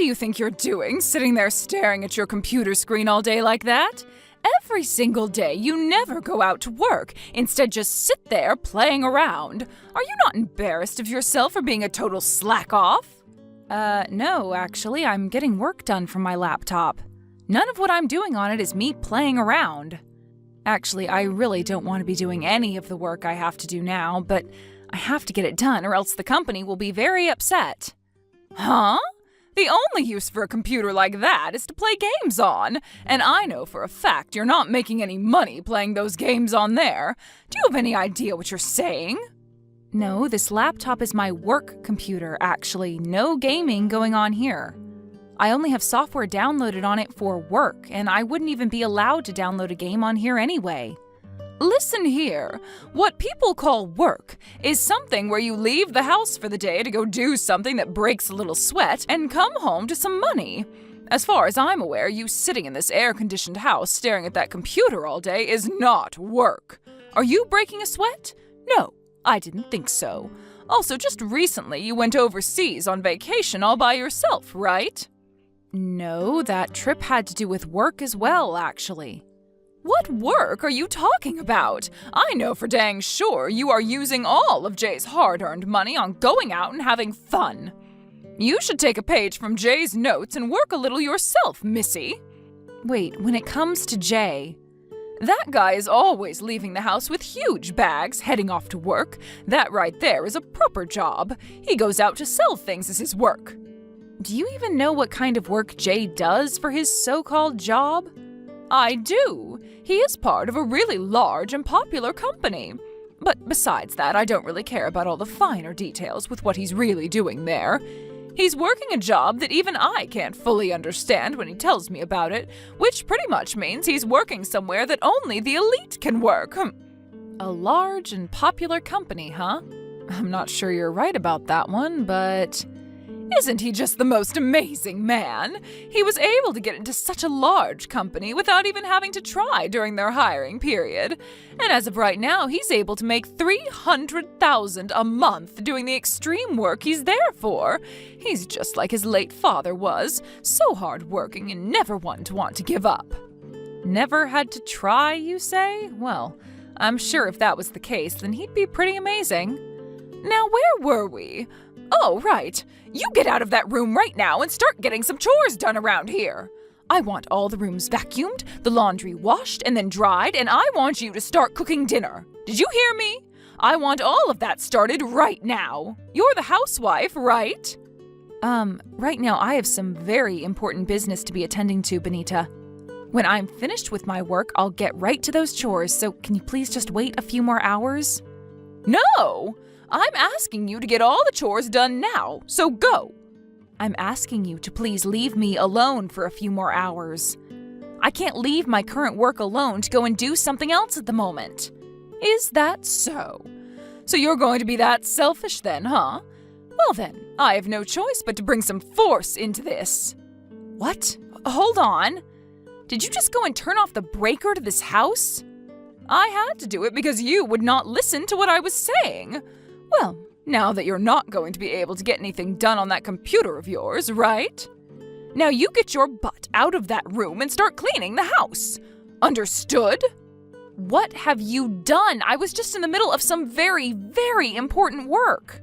do you think you're doing, sitting there staring at your computer screen all day like that? Every single day, you never go out to work. Instead, just sit there playing around. Are you not embarrassed of yourself for being a total slack-off? No, actually, I'm getting work done from my laptop. None of what I'm doing on it is me playing around. Actually, I really don't want to be doing any of the work I have to do now, but I have to get it done or else the company will be very upset. Huh? The only use for a computer like that is to play games on, and I know for a fact you're not making any money playing those games on there. Do you have any idea what you're saying? No, this laptop is my work computer, actually. No gaming going on here. I only have software downloaded on it for work, and I wouldn't even be allowed to download a game on here anyway. Listen here, what people call work is something where you leave the house for the day to go do something that breaks a little sweat and come home to some money. As far as I'm aware, you sitting in this air-conditioned house staring at that computer all day is not work. Are you breaking a sweat? No, I didn't think so. Also, just recently you went overseas on vacation all by yourself, right? No, that trip had to do with work as well, actually. What work are you talking about? I know for dang sure you are using all of Jay's hard-earned money on going out and having fun. You should take a page from Jay's notes and work a little yourself, missy. Wait, when it comes to Jay, that guy is always leaving the house with huge bags, heading off to work. That right there is a proper job. He goes out to sell things as his work. Do you even know what kind of work Jay does for his so-called job? I do. He is part of a really large and popular company. But besides that, I don't really care about all the finer details with what he's really doing there. He's working a job that even I can't fully understand when he tells me about it, which pretty much means he's working somewhere that only the elite can work. A large and popular company, huh? I'm not sure you're right about that one, but... Isn't he just the most amazing man? He was able to get into such a large company without even having to try during their hiring period. And as of right now, he's able to make $300,000 a month doing the extreme work he's there for. He's just like his late father was, so hardworking and never one to want to give up. Never had to try, you say? Well, I'm sure if that was the case, then he'd be pretty amazing. Now, where were we? Oh, right. You get out of that room right now and start getting some chores done around here. I want all the rooms vacuumed, the laundry washed and then dried, and I want you to start cooking dinner. Did you hear me? I want all of that started right now. You're the housewife, right? Right now I have some very important business to be attending to, Benita. When I'm finished with my work, I'll get right to those chores, so can you please just wait a few more hours? No! I'm asking you to get all the chores done now, so go. I'm asking you to please leave me alone for a few more hours. I can't leave my current work alone to go and do something else at the moment. Is that so? So you're going to be that selfish then, huh? Well then, I have no choice but to bring some force into this. What? Hold on. Did you just go and turn off the breaker to this house? I had to do it because you would not listen to what I was saying. Well, now that you're not going to be able to get anything done on that computer of yours, right? Now you get your butt out of that room and start cleaning the house. Understood? What have you done? I was just in the middle of some very, very important work.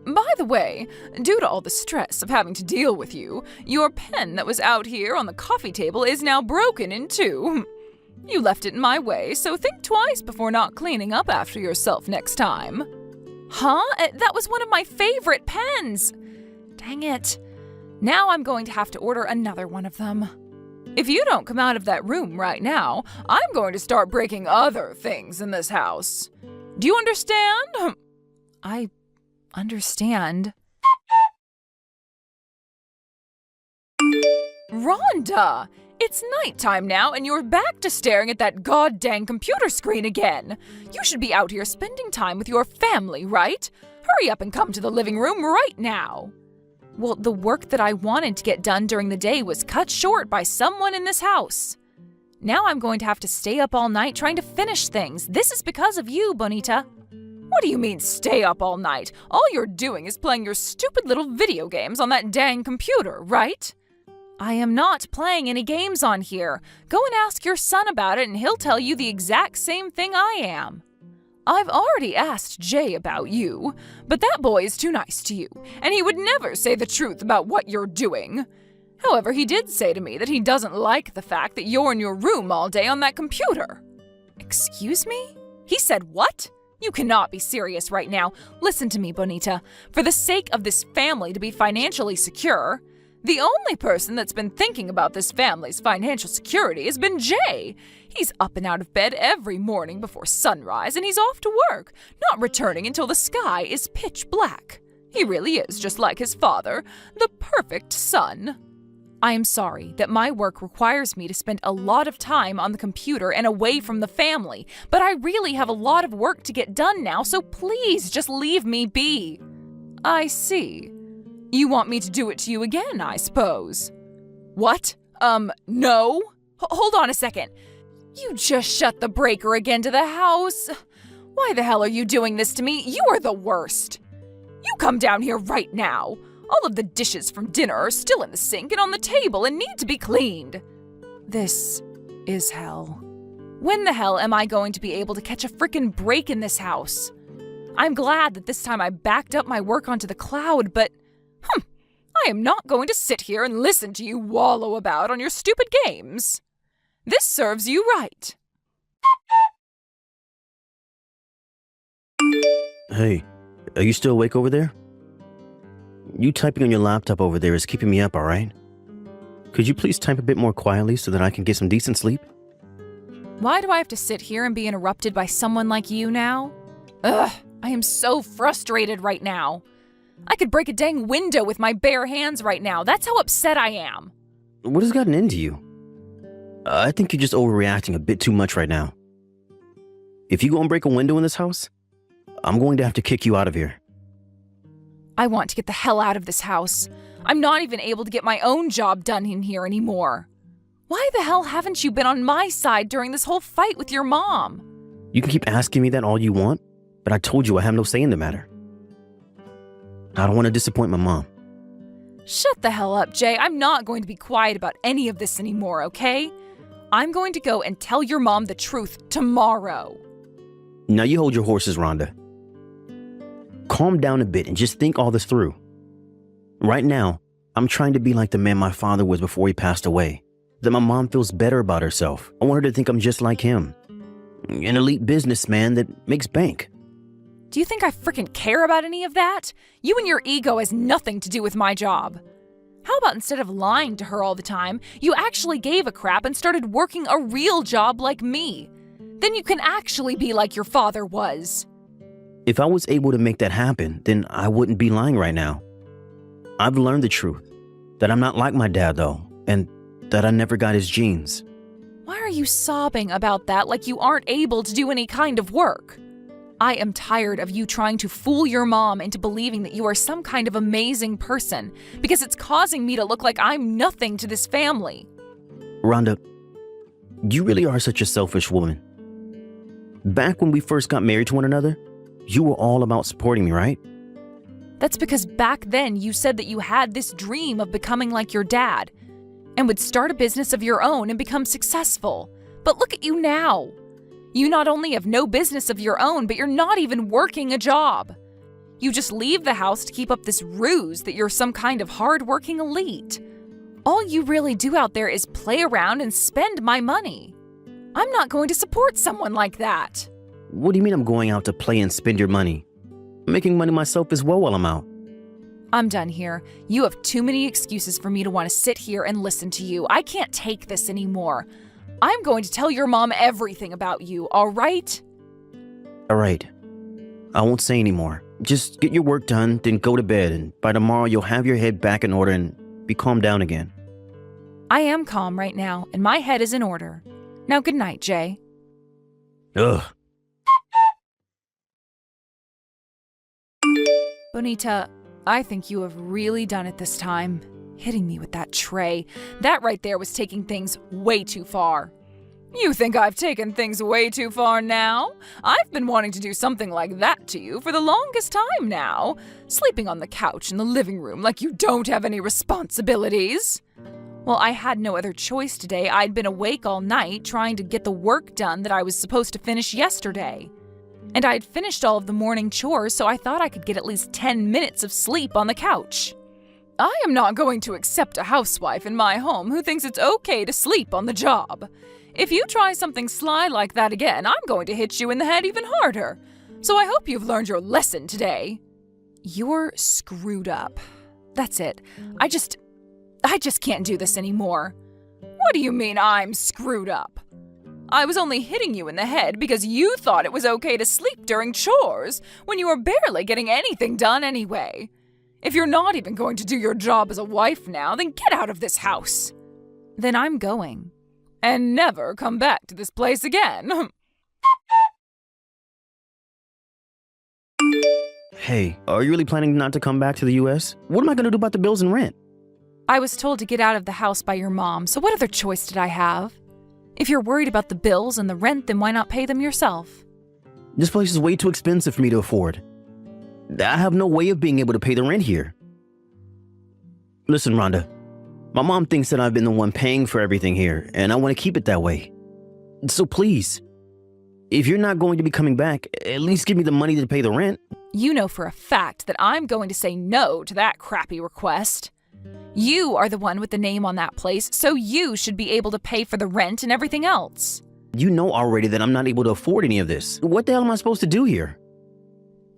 By the way, due to all the stress of having to deal with you, your pen that was out here on the coffee table is now broken in two. You left it in my way, so think twice before not cleaning up after yourself next time. Huh? That was one of my favorite pens. Dang it. Now I'm going to have to order another one of them. If you don't come out of that room right now, I'm going to start breaking other things in this house. Do you understand? I understand. Rhonda! It's nighttime now and you're back to staring at that goddamn computer screen again. You should be out here spending time with your family, right? Hurry up and come to the living room right now. Well, the work that I wanted to get done during the day was cut short by someone in this house. Now I'm going to have to stay up all night trying to finish things. This is because of you, Bonita. What do you mean stay up all night? All you're doing is playing your stupid little video games on that dang computer, right? I am not playing any games on here. Go and ask your son about it and he'll tell you the exact same thing I am. I've already asked Jay about you, but that boy is too nice to you, and he would never say the truth about what you're doing. However, he did say to me that he doesn't like the fact that you're in your room all day on that computer. Excuse me? He said what? You cannot be serious right now. Listen to me, Bonita. For the sake of this family to be financially secure, the only person that's been thinking about this family's financial security has been Jay. He's up and out of bed every morning before sunrise, and he's off to work, not returning until the sky is pitch black. He really is just like his father, the perfect son. I am sorry that my work requires me to spend a lot of time on the computer and away from the family, but I really have a lot of work to get done now, so please just leave me be. I see. You want me to do it to you again, I suppose. What? No? Hold on a second. You just shut the breaker again to the house. Why the hell are you doing this to me? You are the worst. You come down here right now. All of the dishes from dinner are still in the sink and on the table and need to be cleaned. This is hell. When the hell am I going to be able to catch a frickin' break in this house? I'm glad that this time I backed up my work onto the cloud, but I am not going to sit here and listen to you wallow about on your stupid games. This serves you right. Hey, are you still awake over there? You typing on your laptop over there is keeping me up, alright? Could you please type a bit more quietly so that I can get some decent sleep? Why do I have to sit here and be interrupted by someone like you now? Ugh, I am so frustrated right now. I could break a dang window with my bare hands right now. That's how upset I am. What has gotten into you? I think you're just overreacting a bit too much right now. If you go and break a window in this house, I'm going to have to kick you out of here. I want to get the hell out of this house. I'm not even able to get my own job done in here anymore. Why the hell haven't you been on my side during this whole fight with your mom? You can keep asking me that all you want, but I told you I have no say in the matter. I don't want to disappoint my mom. Shut the hell up, Jay. I'm not going to be quiet about any of this anymore, okay? I'm going to go and tell your mom the truth tomorrow. Now you hold your horses, Rhonda. Calm down a bit and just think all this through. Right now, I'm trying to be like the man my father was before he passed away. That my mom feels better about herself. I want her to think I'm just like him. An elite businessman that makes bank. Do you think I frickin' care about any of that? You and your ego has nothing to do with my job. How about instead of lying to her all the time, you actually gave a crap and started working a real job like me? Then you can actually be like your father was. If I was able to make that happen, then I wouldn't be lying right now. I've learned the truth. That I'm not like my dad, though, and that I never got his genes. Why are you sobbing about that like you aren't able to do any kind of work? I am tired of you trying to fool your mom into believing that you are some kind of amazing person, because it's causing me to look like I'm nothing to this family. Rhonda, you really are such a selfish woman. Back when we first got married to one another, you were all about supporting me, right? That's because back then you said that you had this dream of becoming like your dad and would start a business of your own and become successful. But look at you now. You not only have no business of your own, but you're not even working a job. You just leave the house to keep up this ruse that you're some kind of hard-working elite. All you really do out there is play around and spend my money. I'm not going to support someone like that. What do you mean I'm going out to play and spend your money? I'm making money myself as well while I'm out. I'm done here. You have too many excuses for me to want to sit here and listen to you. I can't take this anymore. I'm going to tell your mom everything about you, all right? All right. I won't say anymore. Just get your work done, then go to bed, and by tomorrow you'll have your head back in order and be calmed down again. I am calm right now, and my head is in order. Now, good night, Jay. Ugh. Bonita, I think you have really done it this time. Hitting me with that tray. That right there was taking things way too far. You think I've taken things way too far now? I've been wanting to do something like that to you for the longest time now. Sleeping on the couch in the living room like you don't have any responsibilities. Well, I had no other choice today. I'd been awake all night trying to get the work done that I was supposed to finish yesterday. And I'd finished all of the morning chores, so I thought I could get at least 10 minutes of sleep on the couch. I am not going to accept a housewife in my home who thinks it's okay to sleep on the job. If you try something sly like that again, I'm going to hit you in the head even harder. So I hope you've learned your lesson today. You're screwed up. That's it. I just can't do this anymore. What do you mean I'm screwed up? I was only hitting you in the head because you thought it was okay to sleep during chores when you were barely getting anything done anyway. If you're not even going to do your job as a wife now, then get out of this house. Then I'm going. And never come back to this place again. Hey, are you really planning not to come back to the US? What am I going to do about the bills and rent? I was told to get out of the house by your mom, so what other choice did I have? If you're worried about the bills and the rent, then why not pay them yourself? This place is way too expensive for me to afford. I have no way of being able to pay the rent here. Listen, Rhonda. My mom thinks that I've been the one paying for everything here, and I want to keep it that way. So please, if you're not going to be coming back, at least give me the money to pay the rent. You know for a fact that I'm going to say no to that crappy request. You are the one with the name on that place, so you should be able to pay for the rent and everything else. You know already that I'm not able to afford any of this. What the hell am I supposed to do here?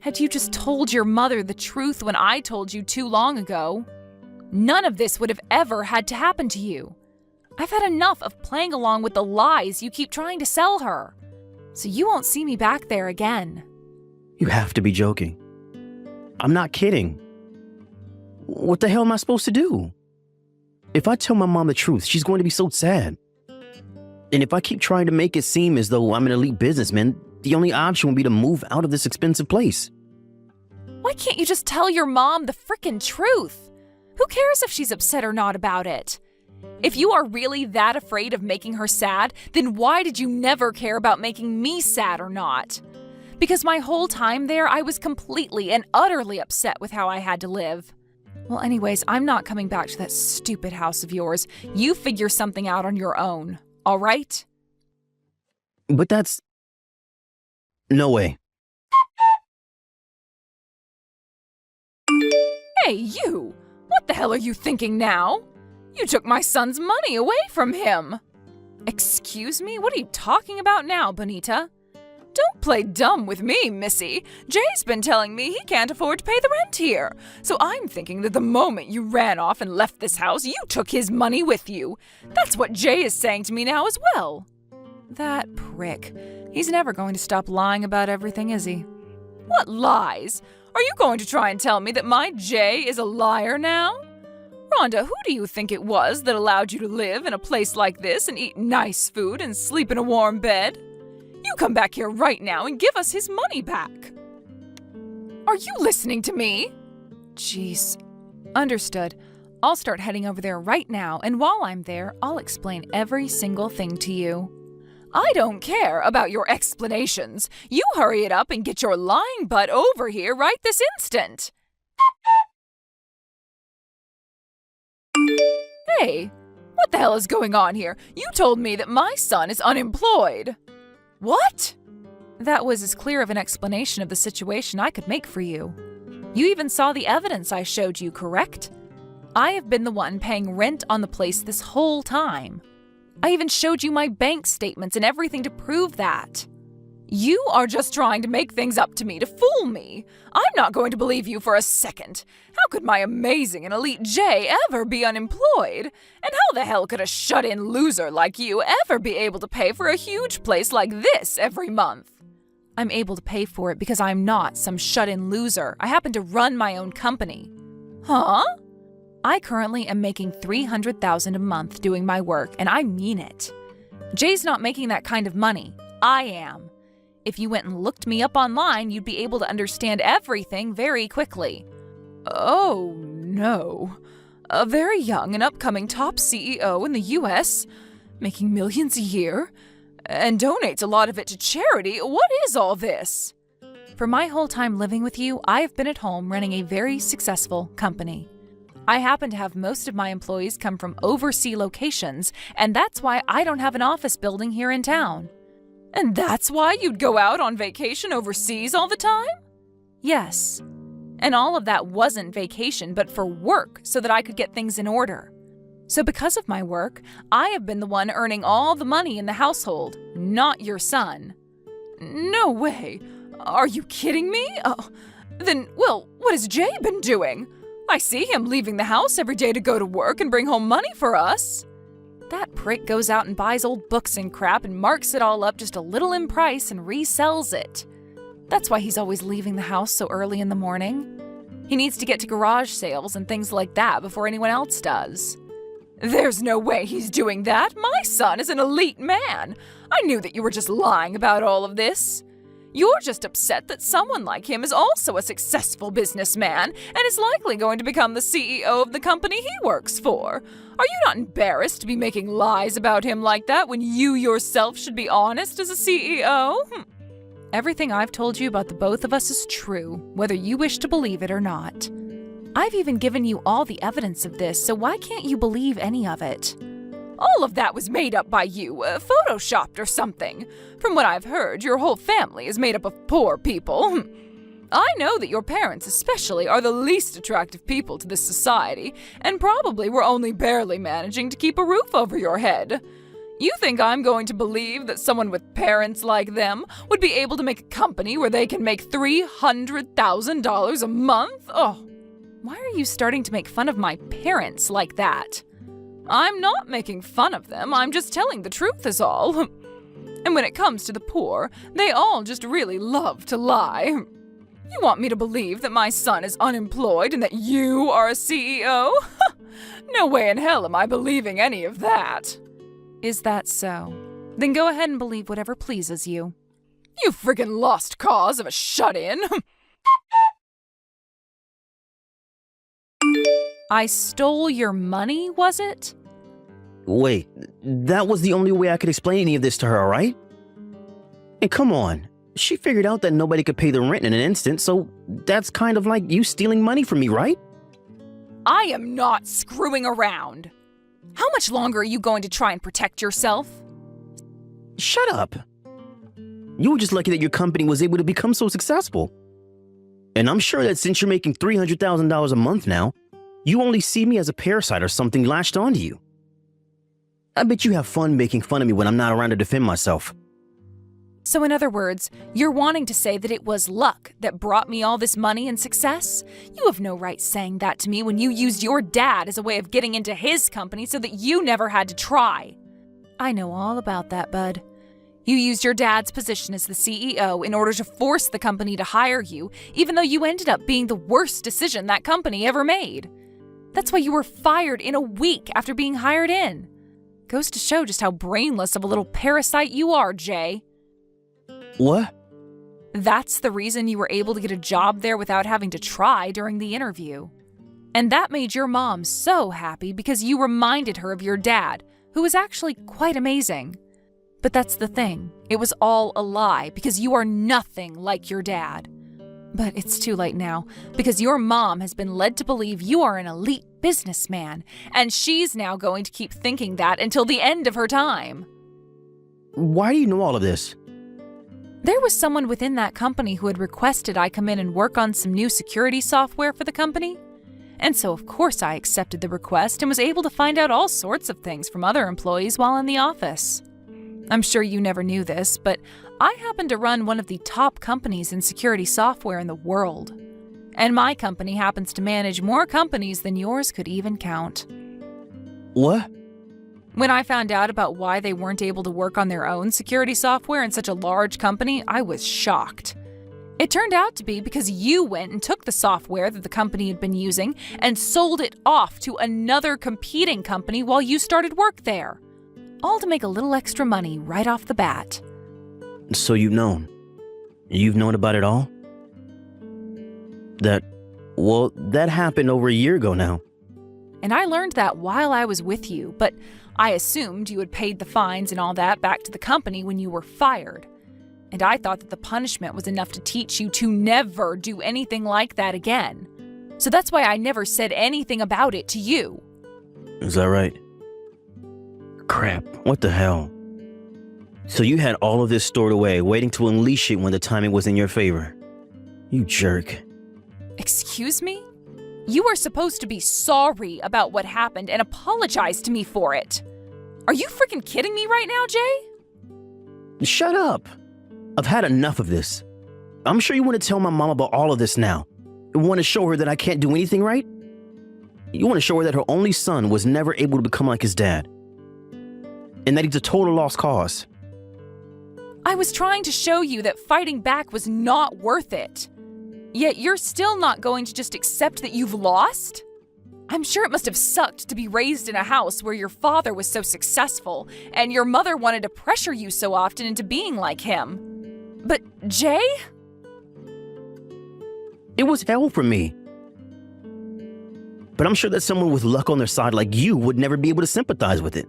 Had you just told your mother the truth when I told you too long ago, none of this would have ever had to happen to you. I've had enough of playing along with the lies you keep trying to sell her, so you won't see me back there again. You have to be joking. I'm not kidding. What the hell am I supposed to do? If I tell my mom the truth, she's going to be so sad. And if I keep trying to make it seem as though I'm an elite businessman, the only option will be to move out of this expensive place. Why can't you just tell your mom the frickin' truth? Who cares if she's upset or not about it? If you are really that afraid of making her sad, then why did you never care about making me sad or not? Because my whole time there, I was completely and utterly upset with how I had to live. Well, anyways, I'm not coming back to that stupid house of yours. You figure something out on your own, all right? But that's... No way. Hey, you! What the hell are you thinking now? You took my son's money away from him. Excuse me? What are you talking about now, Bonita? Don't play dumb with me, Missy. Jay's been telling me he can't afford to pay the rent here. So I'm thinking that the moment you ran off and left this house, you took his money with you. That's what Jay is saying to me now as well. That prick. He's never going to stop lying about everything, is he? What lies? Are you going to try and tell me that my Jay is a liar now? Rhonda, who do you think it was that allowed you to live in a place like this and eat nice food and sleep in a warm bed? You come back here right now and give us his money back. Are you listening to me? Jeez. Understood. I'll start heading over there right now, and while I'm there, I'll explain every single thing to you. I don't care about your explanations. You hurry it up and get your lying butt over here right this instant. Hey, what the hell is going on here? You told me that my son is unemployed. What? That was as clear of an explanation of the situation I could make for you. You even saw the evidence I showed you, correct? I have been the one paying rent on the place this whole time. I even showed you my bank statements and everything to prove that. You are just trying to make things up to me to fool me. I'm not going to believe you for a second. How could my amazing and elite Jay ever be unemployed? And how the hell could a shut-in loser like you ever be able to pay for a huge place like this every month? I'm able to pay for it because I'm not some shut-in loser. I happen to run my own company. Huh? I currently am making $300,000 a month doing my work, and I mean it. Jay's not making that kind of money. I am. If you went and looked me up online, you'd be able to understand everything very quickly. Oh, no. A very young and upcoming top CEO in the US, making millions a year, and donates a lot of it to charity. What is all this? For my whole time living with you, I have been at home running a very successful company. I happen to have most of my employees come from overseas locations, and that's why I don't have an office building here in town. And that's why you'd go out on vacation overseas all the time? Yes. And all of that wasn't vacation, but for work, so that I could get things in order. So because of my work, I have been the one earning all the money in the household, not your son. No way. Are you kidding me? Then, well, what has Jay been doing? I see him leaving the house every day to go to work and bring home money for us. That prick goes out and buys old books and crap and marks it all up just a little in price and resells it. That's why he's always leaving the house so early in the morning. He needs to get to garage sales and things like that before anyone else does. There's no way he's doing that. My son is an elite man. I knew that you were just lying about all of this. You're just upset that someone like him is also a successful businessman and is likely going to become the CEO of the company he works for. Are you not embarrassed to be making lies about him like that when you yourself should be honest as a CEO? Everything I've told you about the both of us is true, whether you wish to believe it or not. I've even given you all the evidence of this, so why can't you believe any of it? All of that was made up by you, photoshopped or something. From what I've heard, your whole family is made up of poor people. I know that your parents especially are the least attractive people to this society, and probably were only barely managing to keep a roof over your head. You think I'm going to believe that someone with parents like them would be able to make a company where they can make $300,000 a month? Oh, why are you starting to make fun of my parents like that? I'm not making fun of them, I'm just telling the truth is all. And when it comes to the poor, they all just really love to lie. You want me to believe that my son is unemployed and that you are a CEO? No way in hell am I believing any of that. Is that so? Then go ahead and believe whatever pleases you. You friggin' lost cause of a shut-in. I stole your money, was it? Wait, that was the only way I could explain any of this to her, all right? And come on, she figured out that nobody could pay the rent in an instant, so that's kind of like you stealing money from me, right? I am not screwing around. How much longer are you going to try and protect yourself? Shut up. You were just lucky that your company was able to become so successful. And I'm sure that since you're making $300,000 a month now, you only see me as a parasite or something latched onto you. I bet you have fun making fun of me when I'm not around to defend myself. So in other words, you're wanting to say that it was luck that brought me all this money and success? You have no right saying that to me when you used your dad as a way of getting into his company so that you never had to try. I know all about that, bud. You used your dad's position as the CEO in order to force the company to hire you, even though you ended up being the worst decision that company ever made. That's why you were fired in a week after being hired in. Goes to show just how brainless of a little parasite you are, Jay. What? That's the reason you were able to get a job there without having to try during the interview. And that made your mom so happy because you reminded her of your dad, who was actually quite amazing. But that's the thing. It was all a lie because you are nothing like your dad. But it's too late now because your mom has been led to believe you are an elite businessman, and she's now going to keep thinking that until the end of her time. Why do you know all of this? There was someone within that company who had requested I come in and work on some new security software for the company. And so of course I accepted the request and was able to find out all sorts of things from other employees while in the office. I'm sure you never knew this, but I happen to run one of the top companies in security software in the world. And my company happens to manage more companies than yours could even count. What? When I found out about why they weren't able to work on their own security software in such a large company, I was shocked. It turned out to be because you went and took the software that the company had been using and sold it off to another competing company while you started work there. All to make a little extra money right off the bat. So you've known? You've known about it all? That happened over a year ago now. And I learned that while I was with you, but I assumed you had paid the fines and all that back to the company when you were fired. And I thought that the punishment was enough to teach you to never do anything like that again. So that's why I never said anything about it to you. Is that right? Crap, what the hell? So you had all of this stored away, waiting to unleash it when the timing was in your favor. You jerk. Excuse me? You are supposed to be sorry about what happened and apologize to me for it. Are you freaking kidding me right now, Jay? Shut up. I've had enough of this. I'm sure you want to tell my mom about all of this now. You want to show her that I can't do anything right? You want to show her that her only son was never able to become like his dad. And that he's a total lost cause. I was trying to show you that fighting back was not worth it. Yet you're still not going to just accept that you've lost? I'm sure it must have sucked to be raised in a house where your father was so successful and your mother wanted to pressure you so often into being like him. But Jay? It was hell for me. But I'm sure that someone with luck on their side like you would never be able to sympathize with it.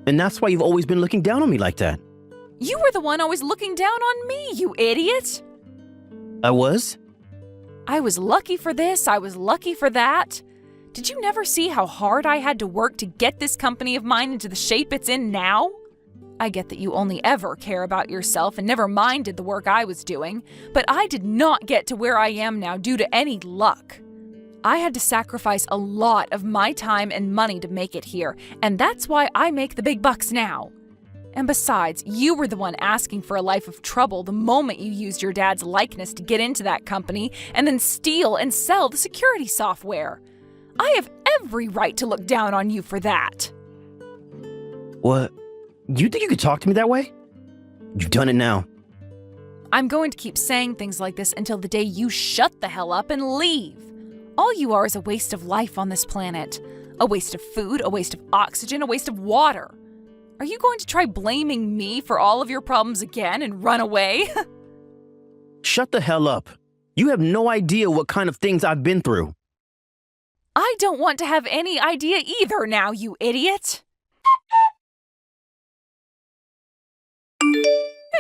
And that's why you've always been looking down on me like that. You were the one always looking down on me, you idiot! I was? I was lucky for this, I was lucky for that. Did you never see how hard I had to work to get this company of mine into the shape it's in now? I get that you only ever care about yourself and never minded the work I was doing, but I did not get to where I am now due to any luck. I had to sacrifice a lot of my time and money to make it here, and that's why I make the big bucks now. And besides, you were the one asking for a life of trouble the moment you used your dad's likeness to get into that company and then steal and sell the security software. I have every right to look down on you for that. What? You think you could talk to me that way? You've done it now. I'm going to keep saying things like this until the day you shut the hell up and leave. All you are is a waste of life on this planet. A waste of food, a waste of oxygen, a waste of water. Are you going to try blaming me for all of your problems again and run away? Shut the hell up. You have no idea what kind of things I've been through. I don't want to have any idea either now, you idiot.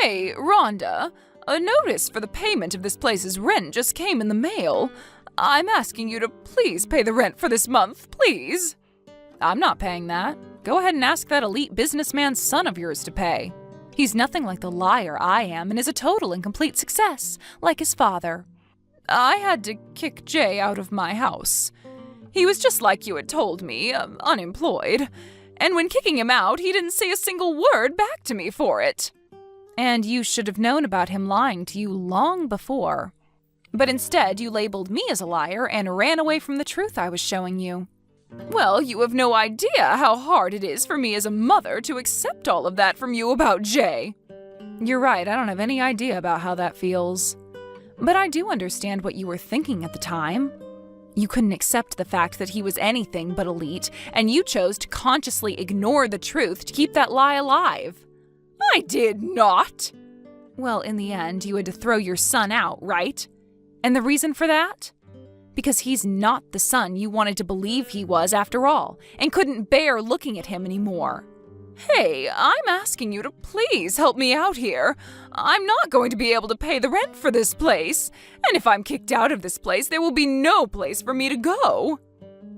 Hey, Rhonda, a notice for the payment of this place's rent just came in the mail. I'm asking you to please pay the rent for this month, please. I'm not paying that. Go ahead and ask that elite businessman's son of yours to pay. He's nothing like the liar I am and is a total and complete success, like his father. I had to kick Jay out of my house. He was just like you had told me, unemployed. And when kicking him out, he didn't say a single word back to me for it. And you should have known about him lying to you long before. But instead, you labeled me as a liar and ran away from the truth I was showing you. Well, you have no idea how hard it is for me as a mother to accept all of that from you about Jay. You're right, I don't have any idea about how that feels. But I do understand what you were thinking at the time. You couldn't accept the fact that he was anything but elite, and you chose to consciously ignore the truth to keep that lie alive. I did not! Well, in the end, you had to throw your son out, right? And the reason for that? Because he's not the son you wanted to believe he was after all, and couldn't bear looking at him anymore. Hey, I'm asking you to please help me out here. I'm not going to be able to pay the rent for this place, and if I'm kicked out of this place, there will be no place for me to go.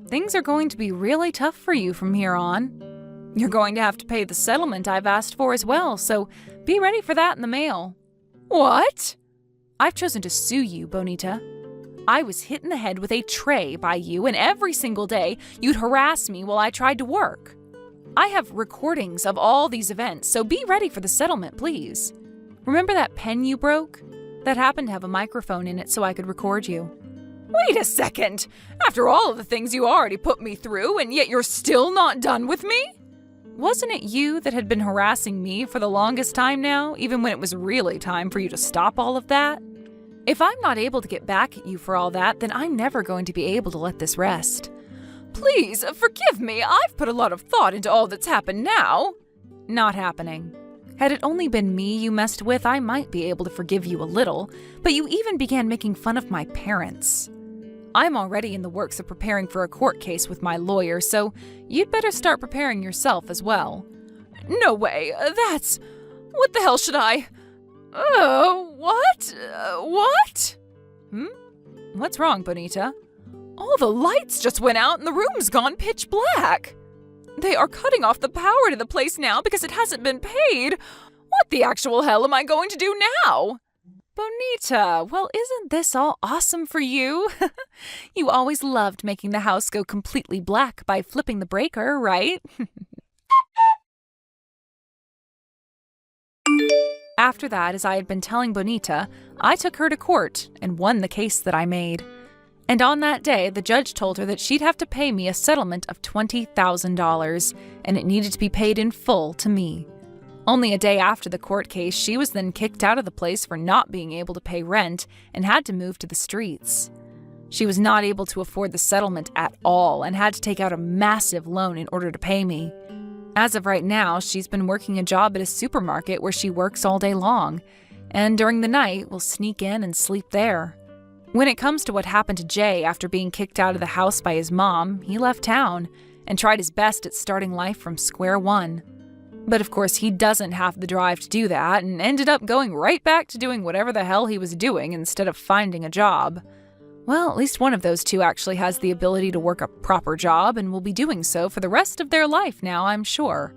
Things are going to be really tough for you from here on. You're going to have to pay the settlement I've asked for as well, so be ready for that in the mail. What? I've chosen to sue you, Bonita. I was hit in the head with a tray by you, and every single day you'd harass me while I tried to work. I have recordings of all these events, so be ready for the settlement, please. Remember that pen you broke? That happened to have a microphone in it so I could record you. Wait a second! After all of the things you already put me through, and yet you're still not done with me? Wasn't it you that had been harassing me for the longest time now, even when it was really time for you to stop all of that? If I'm not able to get back at you for all that, then I'm never going to be able to let this rest. Please, forgive me. I've put a lot of thought into all that's happened now. Not happening. Had it only been me you messed with, I might be able to forgive you a little, but you even began making fun of my parents. I'm already in the works of preparing for a court case with my lawyer, so you'd better start preparing yourself as well. No way, that's... What the hell should I... What? What? What's wrong, Bonita? All the lights just went out and the room's gone pitch black. They are cutting off the power to the place now because it hasn't been paid. What the actual hell am I going to do now? Bonita, well, isn't this all awesome for you? You always loved making the house go completely black by flipping the breaker, right? After that, as I had been telling Bonita, I took her to court and won the case that I made. And on that day, the judge told her that she'd have to pay me a settlement of $20,000, and it needed to be paid in full to me. Only a day after the court case, she was then kicked out of the place for not being able to pay rent and had to move to the streets. She was not able to afford the settlement at all and had to take out a massive loan in order to pay me. As of right now, she's been working a job at a supermarket where she works all day long, and during the night will sneak in and sleep there. When it comes to what happened to Jay after being kicked out of the house by his mom, he left town and tried his best at starting life from square one. But of course, he doesn't have the drive to do that and ended up going right back to doing whatever the hell he was doing instead of finding a job. Well, at least one of those two actually has the ability to work a proper job and will be doing so for the rest of their life now, I'm sure.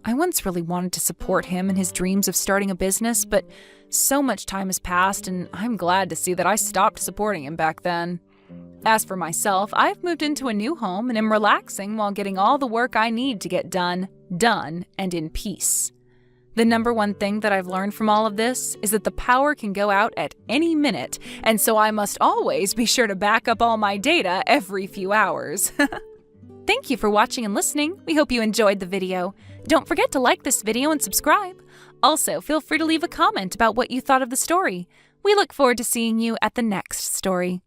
I once really wanted to support him in his dreams of starting a business, but so much time has passed and I'm glad to see that I stopped supporting him back then. As for myself, I've moved into a new home and am relaxing while getting all the work I need to get done, and in peace. The number one thing that I've learned from all of this is that the power can go out at any minute, and so I must always be sure to back up all my data every few hours. Thank you for watching and listening. We hope you enjoyed the video. Don't forget to like this video and subscribe. Also, feel free to leave a comment about what you thought of the story. We look forward to seeing you at the next story.